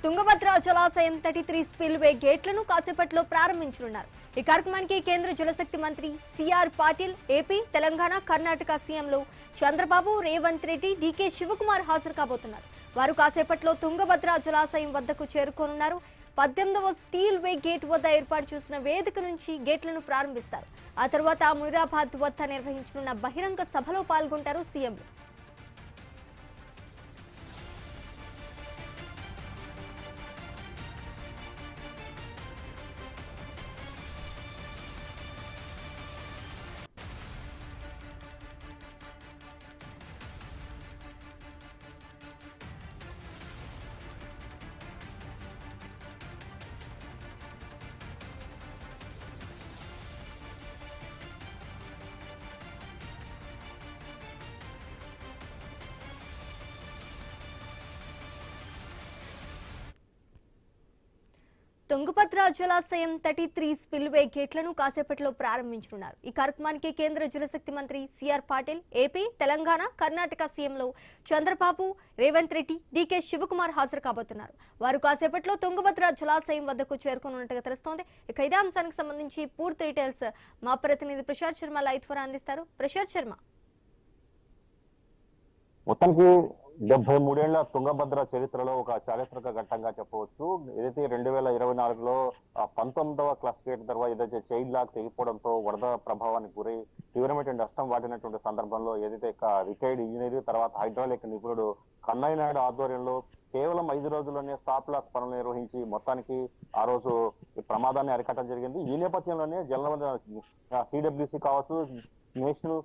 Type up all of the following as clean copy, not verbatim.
తుంగభద్ర జలాశయం 33 స్పిల్వే గేట్లను కాసేపట్లో ప్రారంభించనున్నారు. ఈ కార్యక్రమానికి కేంద్ర జలశక్తి మంత్రి సిఆర్ పాటిల్, ఏపీ, తెలంగాణ, కర్ణాటక సీఎంలు చంద్రబాబు, రేవంత్ రెడ్డి, డీకే శివకుమార్ హాజరు కాబోతున్నారు. వారు కాసేపట్లో తుంగభద్ర జలాశయం వద్దకు చేరుకోనున్నారు. 18వ స్టీల్ వే గేట్ వద్ద ఏర్పాటు చేసిన వేదిక నుంచి గేట్లను ప్రారంభిస్తారు. ఆ తర్వాత మునిరాబాద్ వద్ద నిర్వహించనున్న బహిరంగ సభలో పాల్గొంటారు సీఎంలు. తుంగభద్ర జలాశయం 33 స్పిల్వే గేట్లను కాసేపట్లో ప్రారంభించనున్నారు. ఈ కార్యక్రమానికి కేంద్ర జలశక్తి మంత్రి సిఆర్ పాటిల్, ఏపీ, తెలంగాణ, కర్ణాటక సీఎంలు చంద్రబాబు, రేవంత్ రెడ్డి, డీకే శివకుమార్ హాజరు కాబోతున్నారు. వారు కాసేపట్లో తుంగభద్ర జలాశయం వద్దకు చేరుకున్నట్టుగా తెలుస్తోంది. ఇక ఇదే అంశానికి సంబంధించి పూర్తి డీటెయిల్స్ మా ప్రతినిధి ప్రశాంత్ శర్మ లైవ్ ద్వారా అందిస్తారు. ప్రశాంత్ శర్మ, మొత్తానికి 73 ఏళ్ల తుంగభద్ర చరిత్రలో ఒక చారిత్రక ఘట్టంగా చెప్పవచ్చు. ఏదైతే 2024లో 19వ క్లస్ గేట్ తర్వాత ఏదైతే చైల్డ్ లాక్ తెగిపోవడంతో వరద ప్రభావానికి గురై తీవ్రమైనటువంటి నష్టం వాటినటువంటి సందర్భంలో ఏదైతే రిటైర్డ్ ఇంజనీర్ తర్వాత హైడ్రాలిక్ నిపుణుడు కన్నయ్య నాయుడు ఆధ్వర్యంలో కేవలం 5 రోజుల్లోనే స్టాప్ లాక్ పనులు నిర్వహించి మొత్తానికి ఆ రోజు ప్రమాదాన్ని అరికట్టడం జరిగింది. ఈ నేపథ్యంలోనే సిడబ్ల్యూసి కావచ్చు, నేషనల్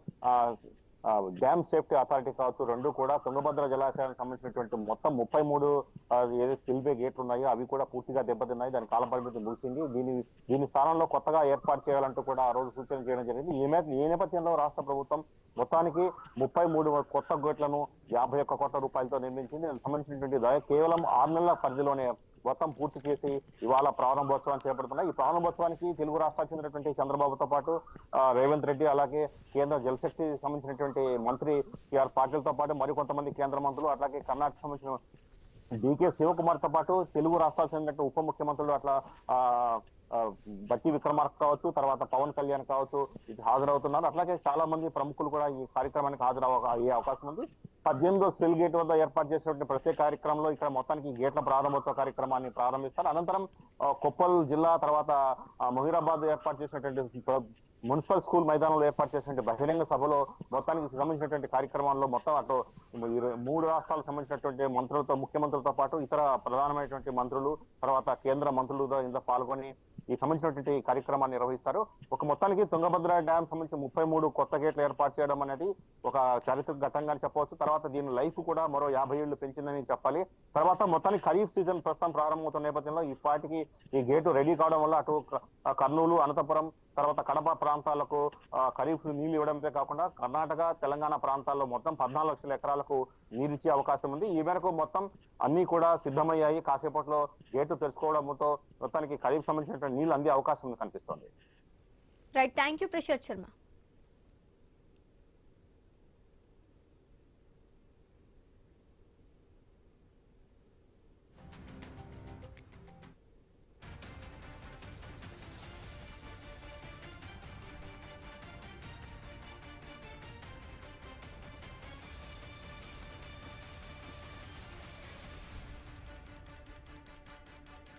డ్యామ్ సేఫ్టీ అథారిటీ కావచ్చు, రెండు కూడా తుంగభద్ర జలాశయానికి సంబంధించినటువంటి మొత్తం 33 ఏదైతే స్పిల్వే గేట్లు ఉన్నాయో అవి కూడా పూర్తిగా దెబ్బతిన్నాయి. దాని కాల పరిమితి ముగిసింది. దీని స్థానంలో కొత్తగా ఏర్పాటు చేయాలంటూ కూడా ఆ రోజు సూచన చేయడం జరిగింది. ఈ నేపథ్యంలో రాష్ట్ర ప్రభుత్వం మొత్తానికి 33 కొత్త గేట్లను 51 కోట్ల రూపాయలతో నిర్మించింది. దానికి సంబంధించినటువంటి కేవలం 6 నెలల పరిధిలోనే మొత్తం పూర్తి చేసి ఇవాళ ప్రారంభోత్సవాన్ని చేపడుతున్నాయి. ఈ ప్రారంభోత్సవానికి తెలుగు రాష్ట్రాలకు చెందినటువంటి చంద్రబాబుతో పాటు రేవంత్ రెడ్డి, అలాగే కేంద్ర జలశక్తి సంబంధించినటువంటి మంత్రి సిఆర్ పాటిల్ తో పాటు మరికొంతమంది కేంద్ర మంత్రులు, అట్లాగే కర్ణాటక సంబంధించిన డీకే శివకుమార్ తో పాటు తెలుగు రాష్ట్రాలకు చెందినట్టు ఉప ముఖ్యమంత్రులు అట్లా బట్టి విక్రమార్క కావచ్చు, తర్వాత పవన్ కళ్యాణ్ కావచ్చు ఇది హాజరవుతున్నారు. అట్లాగే చాలా మంది ప్రముఖులు కూడా ఈ కార్యక్రమానికి అయ్యే అవకాశం ఉంది. 18వ స్పిల్ గేట్ వద్ద ఏర్పాటు చేసినటువంటి ప్రత్యేక కార్యక్రమంలో ఇక్కడ మొత్తానికి గేట్ల ప్రారంభోత్సవ కార్యక్రమాన్ని ప్రారంభిస్తారు. అనంతరం కొప్పల్ జిల్లా తర్వాత మునిరాబాద్ ఏర్పాటు చేసినటువంటి మున్సిపల్ స్కూల్ మైదానంలో ఏర్పాటు చేసినటువంటి బహిరంగ సభలో మొత్తానికి సంబంధించినటువంటి కార్యక్రమాల్లో మొత్తం అటు 3 రాష్ట్రాలకు సంబంధించినటువంటి మంత్రులతో, ముఖ్యమంత్రులతో పాటు ఇతర ప్రధానమైనటువంటి మంత్రులు, తర్వాత కేంద్ర మంత్రులు ఇందులో పాల్గొని ఈ సంబంధించినటువంటి కార్యక్రమాన్ని నిర్వహిస్తారు. ఒక మొత్తానికి తుంగభద్ర డ్యామ్ సంబంధించి 33 కొత్త గేట్లు ఏర్పాటు చేయడం అనేది ఒక చారిత్రక ఘట్టంగా చెప్పవచ్చు. తర్వాత దీని లైఫ్ కూడా మరో 50 ఏళ్లు పెంచిందని చెప్పాలి. తర్వాత మొత్తానికి ఖరీఫ్ సీజన్ ప్రస్తుతం ప్రారంభమవుతున్న నేపథ్యంలో ఇప్పటికి ఈ గేటు రెడీ కావడం వల్ల అటు కర్నూలు, అనంతపురం, తర్వాత కడప ప్రాంతాలకు ఖరీఫ్ నీళ్లు ఇవ్వడంతో కాకుండా కర్ణాటక, తెలంగాణ ప్రాంతాల్లో మొత్తం 14 లక్షల ఎకరాలకు నీరిచ్చే అవకాశం ఉంది. ఈ మేరకు మొత్తం అన్ని కూడా సిద్ధమయ్యాయి. కాసేపట్లో గేటు తెరుచుకోవడంతో మొత్తానికి ఖరీఫ్ సంబంధించినటువంటి నీళ్లు అందే అవకాశం కనిపిస్తోంది. Right, thank you Prashant Sharma.